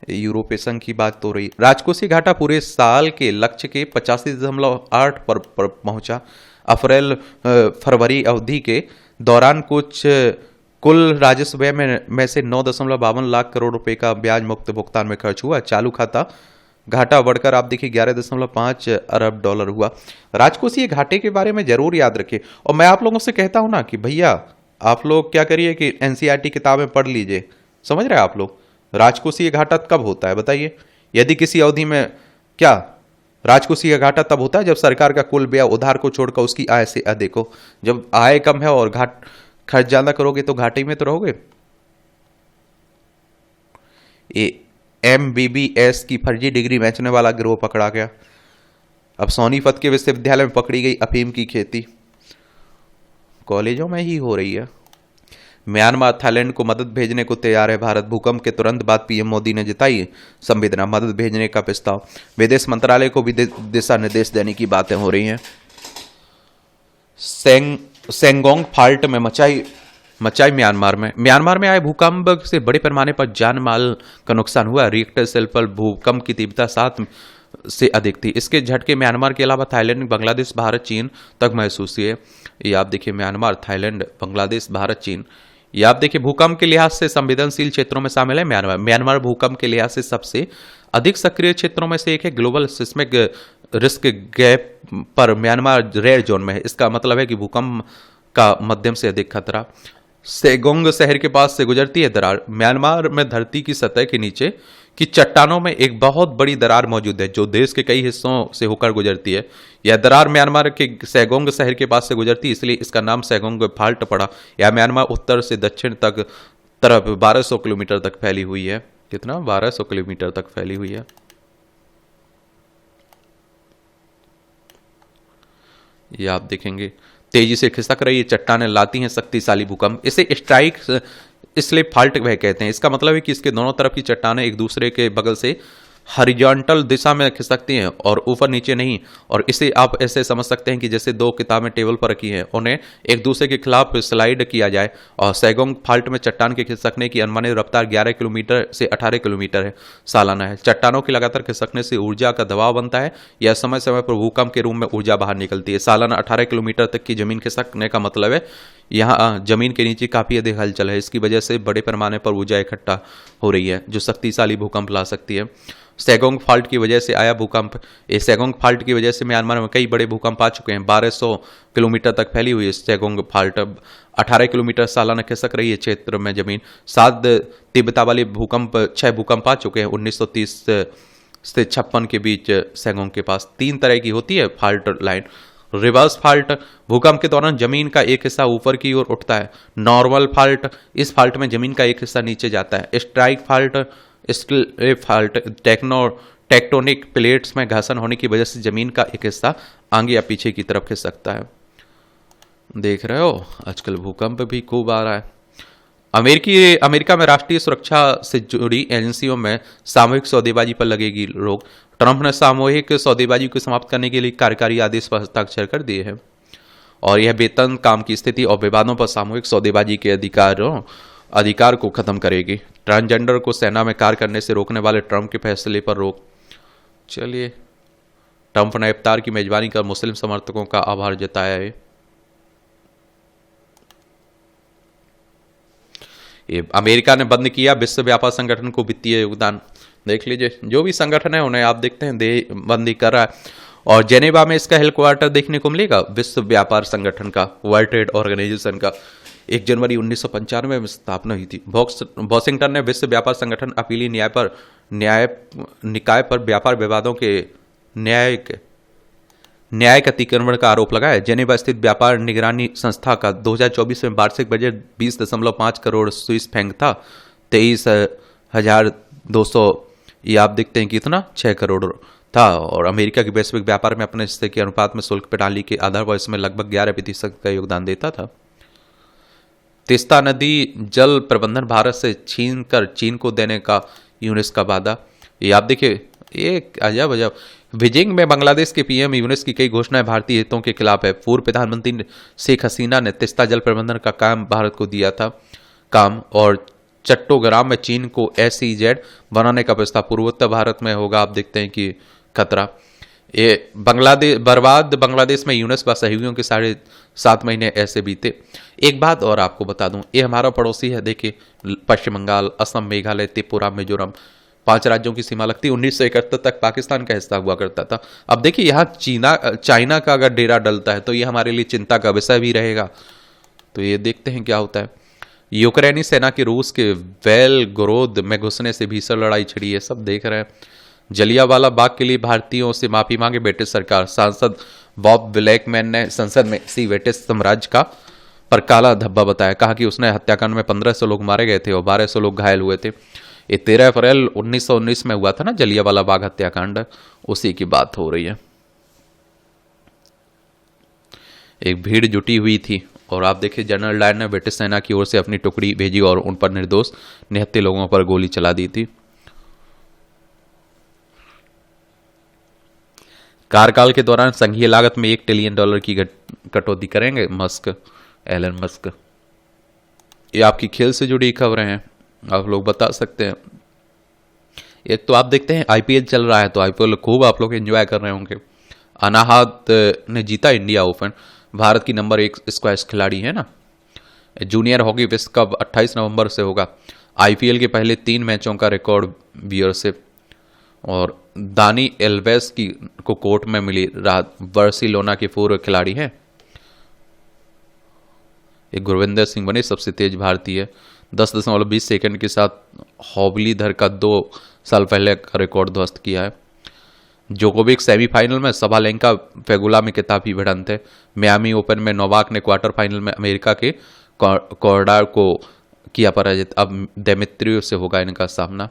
यूरोपीय संघ की बात तो रही। राजकोषीय घाटा पूरे साल के लक्ष्य के 85.8 पर पहुंचा। अप्रैल फरवरी अवधि के दौरान कुल राजस्व में से 9.52 लाख करोड़ रुपए का ब्याज मुक्त भुगतान में खर्च हुआ। चालू खाता घाटा बढ़कर आप देखिए 11.5 अरब डॉलर हुआ। राजकोषीय घाटे के बारे में जरूर याद रखिए। और मैं आप लोगों से कहता हूं ना कि भैया आप लोग क्या करिए कि NCERT किताबें पढ़ लीजिए। समझ रहे हैं आप लोग? राजकोषीय घाटा कब होता है बताइए? यदि किसी अवधि में क्या राजकोषीय घाटा तब होता है जब सरकार का कुल व्यय उधार को छोड़कर उसकी आय से अधिक हो। जब आय कम है और खर्च ज्यादा करोगे तो घाटे में तो रहोगे। MBBS की फर्जी डिग्री बेचने वाला गिरोह पकड़ा गया। अब सोनीपत के विश्वविद्यालय में पकड़ी गई अफीम की खेती। कॉलेजों में ही हो रही है। म्यांमार थाईलैंड को मदद भेजने को तैयार है भारत। भूकंप के तुरंत बाद PM मोदी ने जताई संवेदना। मदद भेजने का प्रस्ताव। विदेश मंत्रालय को भी दिशा निर्देश देने की बातें हो रही हैं। सेंगोंग फाल्ट में मचाई म्यांमार में आए भूकंप से बड़े पैमाने पर जान माल का नुकसान हुआ। रिक्टर स्केल पर भूकंप की तीव्रता 7 से अधिक थी। इसके झटके म्यांमार के अलावा थाईलैंड, बांग्लादेश, भारत, चीन तक महसूस हुए। ये आप देखिए म्यांमार, थाईलैंड, बांग्लादेश, भारत, चीन। ये आप देखिए भूकंप के लिहाज से संवेदनशील क्षेत्रों में शामिल है म्यांमार भूकंप के लिहाज से सबसे अधिक सक्रिय क्षेत्रों में से एक है। ग्लोबल सिस्मिक रिस्क गैप पर म्यांमार रेड जोन में है। इसका मतलब है कि भूकंप का मध्यम से अधिक खतरा। सेगोंग शहर के पास से गुजरती है दरार। म्यांमार में धरती की सतह के नीचे की चट्टानों में एक बहुत बड़ी दरार मौजूद है जो देश के कई हिस्सों से होकर गुजरती है। यह दरार म्यांमार के सेगोंग शहर के पास से गुजरती है, इसलिए इसका नाम सेगोंग फाल्ट पड़ा। यह म्यांमार उत्तर से दक्षिण तक तरफ 1200 किलोमीटर तक फैली हुई है। कितना? 1200 किलोमीटर तक फैली हुई है। ये आप देखेंगे तेजी से खिसक रही चट्टानें लाती हैं शक्तिशाली भूकंप। इसे स्ट्राइक स्लिप फाल्ट वह कहते हैं। इसका मतलब है कि इसके दोनों तरफ की चट्टानें एक दूसरे के बगल से हॉरिजॉन्टल दिशा में खिसकती हैं और ऊपर नीचे नहीं। और इसे आप ऐसे समझ सकते हैं कि जैसे दो किताबें टेबल पर रखी हैं, उन्हें एक दूसरे के खिलाफ स्लाइड किया जाए। और सेगोंग फाल्ट में चट्टान के खिसकने की अनुमानित रफ्तार 11 किलोमीटर से 18 किलोमीटर है सालाना है। चट्टानों के लगातार खिसकने से ऊर्जा का दबाव बनता है। यह समय समय पर भूकंप के रूप में ऊर्जा बाहर निकलती है। सालाना 18 किलोमीटर तक की जमीन खिसकने का मतलब है यहाँ जमीन के नीचे काफी अधिक हलचल है। इसकी वजह से बड़े पैमाने पर ऊर्जा इकट्ठा हो रही है जो शक्तिशाली भूकंप ला सकती है। सेगोंग फाल्ट की वजह से आया भूकंप। इस सेगोंग फाल्ट की वजह से म्यांमार में कई बड़े भूकंप आ चुके हैं। 1200 किलोमीटर तक फैली हुई है सेगोंग फाल्ट। 18 किलोमीटर सालाना खिसक रही है क्षेत्र में जमीन। 7 तीव्रता वाले भूकंप 6 भूकंप आ चुके हैं 1930 से 56 के बीच। सेगोंग के पास 3 तरह की होती है फाल्ट लाइन। रिवर्स फाल्ट, भूकंप के दौरान जमीन का एक हिस्सा ऊपर की ओर उठता है। नॉर्मल फाल्ट, इस फाल्ट में जमीन का एक हिस्सा नीचे जाता है। Strike fault, slip fault, tectonic plates में घर्षण होने की वजह से जमीन का एक हिस्सा आगे या पीछे की तरफ खिसक सकता है। देख रहे हो आजकल भूकंप भी खूब आ रहा है। अमेरिका में राष्ट्रीय सुरक्षा से जुड़ी एजेंसियों में सामूहिक सौदेबाजी पर लगेगी रोक। ट्रंप ने सामूहिक सौदेबाजी को समाप्त करने के लिए कार्यकारी आदेश पर हस्ताक्षर कर दिए हैं और यह वेतन, काम की स्थिति और विवादों पर सामूहिक सौदेबाजी के अधिकार को खत्म करेगी। ट्रांसजेंडर को सेना में कार्य करने से रोकने वाले ट्रंप के फैसले पर रोक। चलिए, ट्रंप ने इफ्तार की मेजबानी कर मुस्लिम समर्थकों का आभार जताया है। ये अमेरिका ने बंद किया विश्व व्यापार संगठन को वित्तीय योगदान। देख लीजिए, जो भी संगठन है उन्हें आप देखते हैं बंदी कर रहा है। और जेनेवा में इसका हेडक्वार्टर देखने को मिलेगा, विश्व व्यापार संगठन का, वर्ल्ड ट्रेड ऑर्गेनाइजेशन का। 1 जनवरी 1995 में स्थापना हुई थी। वॉशिंगटन ने विश्व व्यापार संगठन अपीली निकाय पर व्यापार विवादों के न्यायिक अतिक्रमण का आरोप लगाया। जेनेवा स्थित व्यापार निगरानी संस्था का 2024 में वार्षिक बजट 20.5 करोड़ स्विस फ्रैंक था। 23,200 ये आप देखते हैं कितना 6 करोड़ था। और अमेरिका के वैश्विक व्यापार में अपने हिस्से के अनुपात में शुल्क प्रणाली के आधार पर इसमें लगभग 11% का योगदान देता था। तीस्ता नदी जल प्रबंधन भारत से छीन कर चीन को देने का यूनेस का वादा। ये आप देखिए, एक अजब अजब। बीजिंग में बांग्लादेश के पीएम यूनुस की कई घोषणाएं भारतीय हितों के खिलाफ है। पूर्व प्रधानमंत्री शेख हसीना ने तीस्ता जल प्रबंधन का काम भारत को दिया था और चट्टोग्राम में चीन को SEZ बनाने का प्रस्ताव पूर्वोत्तर भारत में होगा। आप देखते हैं कि खतरा। ये बांग्लादेश में यूनुस व सहयोगियों के 7.5 महीने ऐसे बीते। एक बात और आपको बता दूं, ये हमारा पड़ोसी है। देखिए, पश्चिम बंगाल, असम, मेघालय, त्रिपुरा, मिजोरम, 5 राज्यों की सीमा लगती। 1971 तक पाकिस्तान का हिस्सा हुआ करता था। अब देखिए, यहाँ चाइना का अगर डेरा डलता है तो ये हमारे लिए चिंता का विषय भी रहेगा। तो ये देखते हैं क्या होता है। यूक्रेनी सेना की रूस के वेलगोरोद में घुसने से भीषण लड़ाई छिड़ी है, सब देख रहे हैं। जलियांवाला बाग के लिए भारतीयों से माफी मांगे ब्रिटिश सरकार। सांसद बॉब ब्लैकमैन ने संसद में इसी ब्रिटिश साम्राज्य का पर काला धब्बा बताया। कहा कि उसने हत्याकांड में 1500 लोग मारे गए थे और 1200 लोग घायल हुए थे। ये 13 अप्रैल 1919 में हुआ था ना जलियांवाला बाग हत्याकांड, उसी की बात हो रही है। एक भीड़ जुटी हुई थी और आप देखिए, जनरल डायर ने ब्रिटिश सेना की ओर से अपनी टुकड़ी भेजी और उन पर निर्दोष निहत्थे लोगों पर गोली चला दी थी। कार्यकाल के दौरान संघीय लागत में $1 ट्रिलियन की कटौती करेंगे एलन मस्क। ये आपकी खेल से जुड़ी खबरें हैं, आप लोग बता सकते हैं। एक तो आप देखते हैं IPL चल रहा है, तो IPL खूब आप लोग एंजॉय कर रहे होंगे। अनाहत ने जीता इंडिया ओपन। भारत की नंबर 1 स्क्वैश खिलाड़ी है ना। जूनियर हॉकी विश्व कप 28 नवंबर से होगा। IPL के पहले 3 मैचों का रिकॉर्ड व्यूअरशिप। और दानी एल्वेस को कोर्ट में मिली राहत। बार्सिलोना के पूर्व खिलाड़ी हैं। एक गुरविंदर सिंह बने सबसे तेज भारतीय। 10.20 सेकंड के साथ हॉबलीधर का 2 साल पहले का रिकॉर्ड ध्वस्त किया है। जोकोविक सेमीफाइनल में, सबालेंका पेगुला में किताबी भिड़ंत है। मियामी ओपन में नोवाक ने क्वार्टर फाइनल में अमेरिका के कॉर्डार को किया पराजित। अब डेमित्रियो से होगा इनका सामना।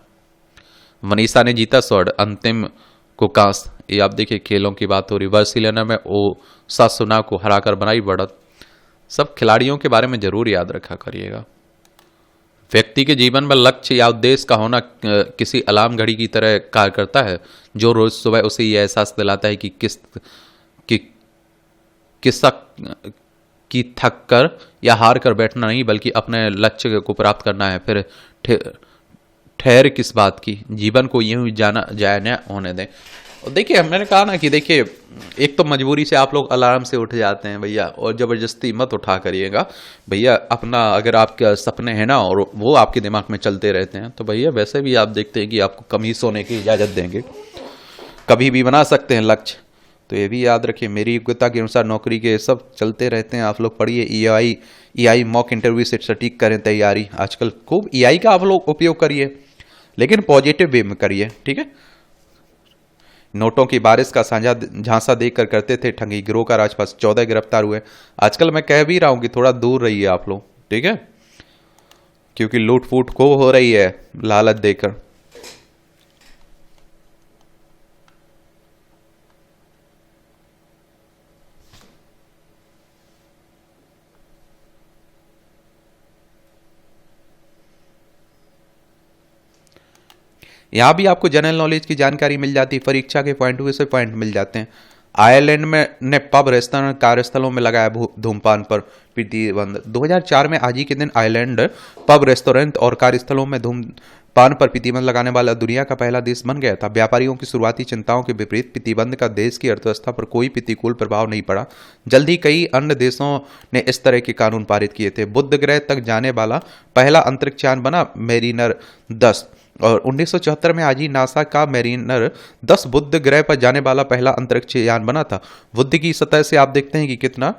मनीषा ने जीता स्वर्ण, अंतिम को कांस्य। ये आप देखिए, खेलों की बात हो रही। बार्सिलोना में ओसासुना को हराकर बनाई बढ़त। सब खिलाड़ियों के बारे में जरूर याद रखा करिएगा। व्यक्ति के जीवन में लक्ष्य या उद्देश्य का होना किसी अलार्म घड़ी की तरह कार्य करता है, जो रोज सुबह उसे यह एहसास दिलाता है कि थक कर या हार कर बैठना नहीं, बल्कि अपने लक्ष्य को प्राप्त करना है। फिर ठहर किस बात की, जीवन को यूं जाना जाए न होने दें। और देखिए, मैंने कहा ना कि देखिए, एक तो मजबूरी से आप लोग अलार्म से उठ जाते हैं भैया, और ज़बरदस्ती मत उठा करिएगा भैया। अपना अगर आपके सपने हैं ना और वो आपके दिमाग में चलते रहते हैं, तो भैया वैसे भी आप देखते हैं कि आपको कम ही सोने की इजाज़त देंगे। कभी भी बना सकते हैं लक्ष्य, तो ये भी याद रखिए। मेरी योग्यता के अनुसार नौकरी के सब चलते रहते हैं। आप लोग पढ़िए, EI मॉक इंटरव्यू से सटीक करें तैयारी। आजकल खूब EI का आप लोग उपयोग करिए, लेकिन पॉजिटिव वे में करिए, ठीक है। नोटों की बारिश का साझा झांसा देकर करते थे ठगी। गिरोह का राजपास 14 गिरफ्तार हुए। आजकल मैं कह भी रहा हूं कि थोड़ा दूर रहिए आप लोग, ठीक है, क्योंकि लूट फूट खूब हो रही है लालच देकर। यहाँ भी आपको जनरल नॉलेज की जानकारी मिल जाती है, परीक्षा के पॉइंट से पॉइंट मिल जाते हैं। आयरलैंड में ने पब, रेस्तरां, कार्यस्थलों में लगाया धूमपान पर प्रतिबंध। 2004 में आज ही के दिन आयरलैंड पब, रेस्टोरेंट और कार्यस्थलों में धूमपान पर प्रतिबंध लगाने वाला दुनिया का पहला देश बन गया था। व्यापारियों की शुरुआती चिंताओं के विपरीत प्रतिबंध का देश की अर्थव्यवस्था पर कोई प्रतिकूल प्रभाव नहीं पड़ा। जल्द ही कई अन्य देशों ने इस तरह के कानून पारित किए थे। बुध ग्रह तक जाने वाला पहला अंतरिक्ष यान बना मेरिनर 10, और 1974 में आज ही नासा का मेरिनर 10 बुध ग्रह पर जाने वाला पहला अंतरिक्ष यान बना था। बुध की सतह से आप देखते हैं कि कितना,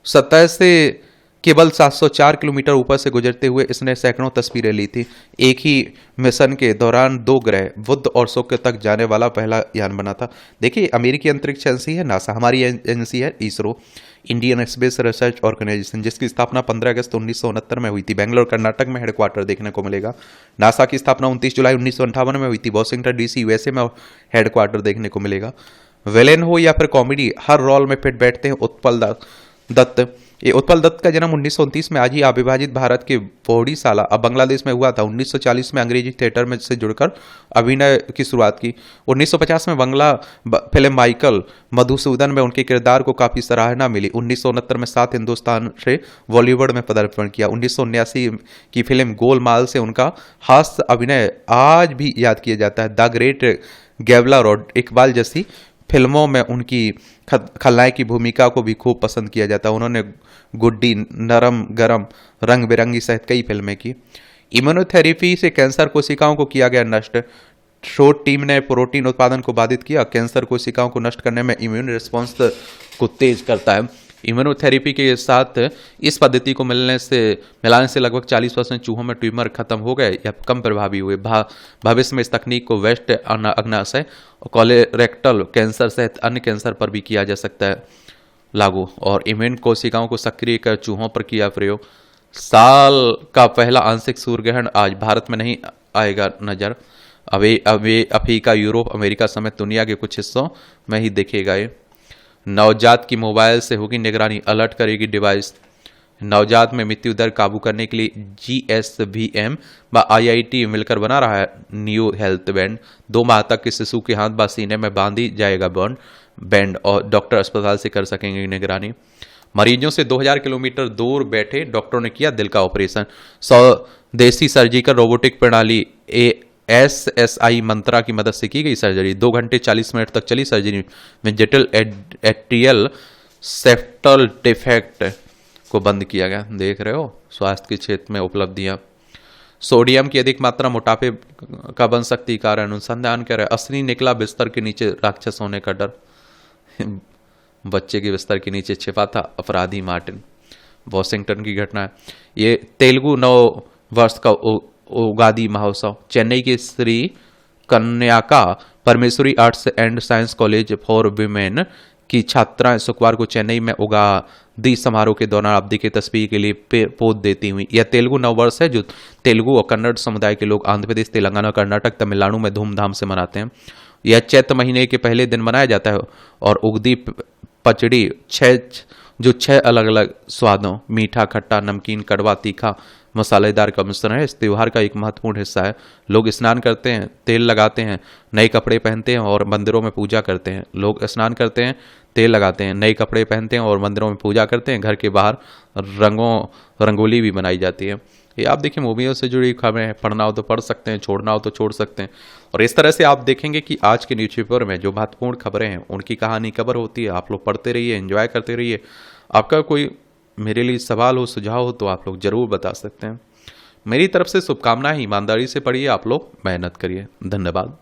सतह से केवल 704 किलोमीटर ऊपर से गुजरते हुए इसने सैकड़ों तस्वीरें ली थी। एक ही मिशन के दौरान 2 ग्रह बुध और शुक्र तक जाने वाला पहला यान बना था। देखिए, अमेरिकी अंतरिक्ष एजेंसी है नासा, हमारी एजेंसी है ISRO, Indian space research organisation, जिसकी स्थापना 15 अगस्त 1969 में हुई थी। बेंगलोर कर्नाटक में हेडक्वार्टर देखने को मिलेगा। नासा की स्थापना 29 जुलाई 1958 में हुई थी। वॉशिंगटन डीसी यूएसए में हेडक्वार्टर देखने को मिलेगा। विलेन हो या फिर कॉमेडी, हर रोल में फिट बैठते हैं उत्पल दत्त। ये उत्पल दत्त का जन्म 1929 में आज ही अविभाजित भारत के पौड़ीसाला, अब बांग्लादेश में हुआ था। 1940 में अंग्रेजी थिएटर में से जुड़कर अभिनय की शुरुआत की। 1950 में बांग्ला फिल्म माइकल मधुसूदन में उनके किरदार को काफी सराहना मिली। 1969 में साथ हिंदुस्तान से बॉलीवुड में पदार्पण किया। 1979 की फिल्म गोलमाल से उनका हास्य अभिनय आज भी याद किया जाता है। द ग्रेट गैवलर और इकबाल जैसी फिल्मों में उनकी खलनायक की भूमिका को भी खूब पसंद किया जाता है। उन्होंने गुड्डी, नरम गरम, रंग बिरंगी सहित कई फिल्में की। इम्यूनोथेरेपी से कैंसर कोशिकाओं को किया गया नष्ट। शोध टीम ने प्रोटीन उत्पादन को बाधित किया। कैंसर कोशिकाओं को नष्ट करने में इम्यून रिस्पॉन्स को तेज करता है। इम्यूनोथेरेपी के साथ इस पद्धति को मिलाने से लगभग 40% चूहों में ट्यूमर खत्म हो गए या कम प्रभावी हुए। भविष्य में इस तकनीक को वेस्ट अग्नाशय, कोलोरेक्टल कैंसर सहित अन्य कैंसर पर भी किया जा सकता है लागू। और इम्यून कोशिकाओं को सक्रिय कर चूहों पर किया प्रयोग। साल का पहला आंशिक सूर्य ग्रहण आज भारत में नहीं आएगा नजर। अफ्रीका, यूरोप, अमेरिका समेत दुनिया के कुछ हिस्सों में ही देखेगा ये। नवजात की मोबाइल से होगी निगरानी, अलर्ट करेगी डिवाइस। नवजात में मृत्यु दर काबू करने के लिए GSVM व IIT मिलकर बना रहा है न्यू हेल्थ बैंड। 2 माह तक किस शिशु के हाथ व सीने में बांधी जाएगा बैंड और डॉक्टर अस्पताल से कर सकेंगे निगरानी। मरीजों से 2000 किलोमीटर दूर बैठे डॉक्टरों ने किया दिल का ऑपरेशन। स्वदेशी सर्जिकल रोबोटिक प्रणाली SSI मंत्रा की मदद से की गई सर्जरी। 2 घंटे 40 मिनट तक चली सर्जरी में जटिल एट्रियल सेप्टल डिफेक्ट को बंद किया गया। देख रहे हो स्वास्थ्य के क्षेत्र में उपलब्धियां। सोडियम की अधिक मात्रा मोटापे का बन सकती कारण अनुसंधान कर रहा है। असली निकला बिस्तर के नीचे राक्षस होने का डर। बच्चे के बिस्तर के नीचे छिपा था अपराधी मार्टिन। वॉशिंगटन की घटना है ये। तेलुगु नव वर्ष का उगादी महोत्सव। चेन्नई के Shri Kanyaka Parameswari arts and science college for women की छात्राएं शुक्रवार को चेन्नई में उगादी समारोह के दौरान अवधि की तस्वीर के लिए पोत देती हुई। यह तेलुगु नववर्ष है जो तेलुगु और कन्नड़ समुदाय के लोग आंध्र प्रदेश, तेलंगाना, कर्नाटक, तमिलनाडु में धूमधाम से मनाते हैं। यह चैत्र महीने के पहले दिन मनाया जाता है और उगदी पचड़ी 6 अलग अलग स्वादों, मीठा, खट्टा, नमकीन, कड़वा, तीखा, मसालेदार का मिश्रण है। इस त्योहार का एक महत्वपूर्ण हिस्सा है। लोग स्नान करते हैं, तेल लगाते हैं, नए कपड़े पहनते हैं और मंदिरों में पूजा करते हैं। लोग स्नान करते हैं, तेल लगाते हैं, नए कपड़े पहनते हैं और मंदिरों में पूजा करते हैं। घर के बाहर रंगोली भी बनाई जाती है। ये आप देखिए मूवियों से जुड़ी खबरें हैं। पढ़ना हो तो पढ़ सकते हैं, छोड़ना हो तो छोड़ सकते हैं। और इस तरह से आप देखेंगे कि आज के न्यूज़पेपर में जो महत्वपूर्ण खबरें हैं उनकी कहानी कवर होती है। आप लोग पढ़ते रहिए, एंजॉय करते रहिए। आपका कोई मेरे लिए सवाल हो, सुझाव हो तो आप लोग जरूर बता सकते हैं। मेरी तरफ से शुभकामनाएं। ईमानदारी से पढ़िए, आप लोग मेहनत करिए। धन्यवाद।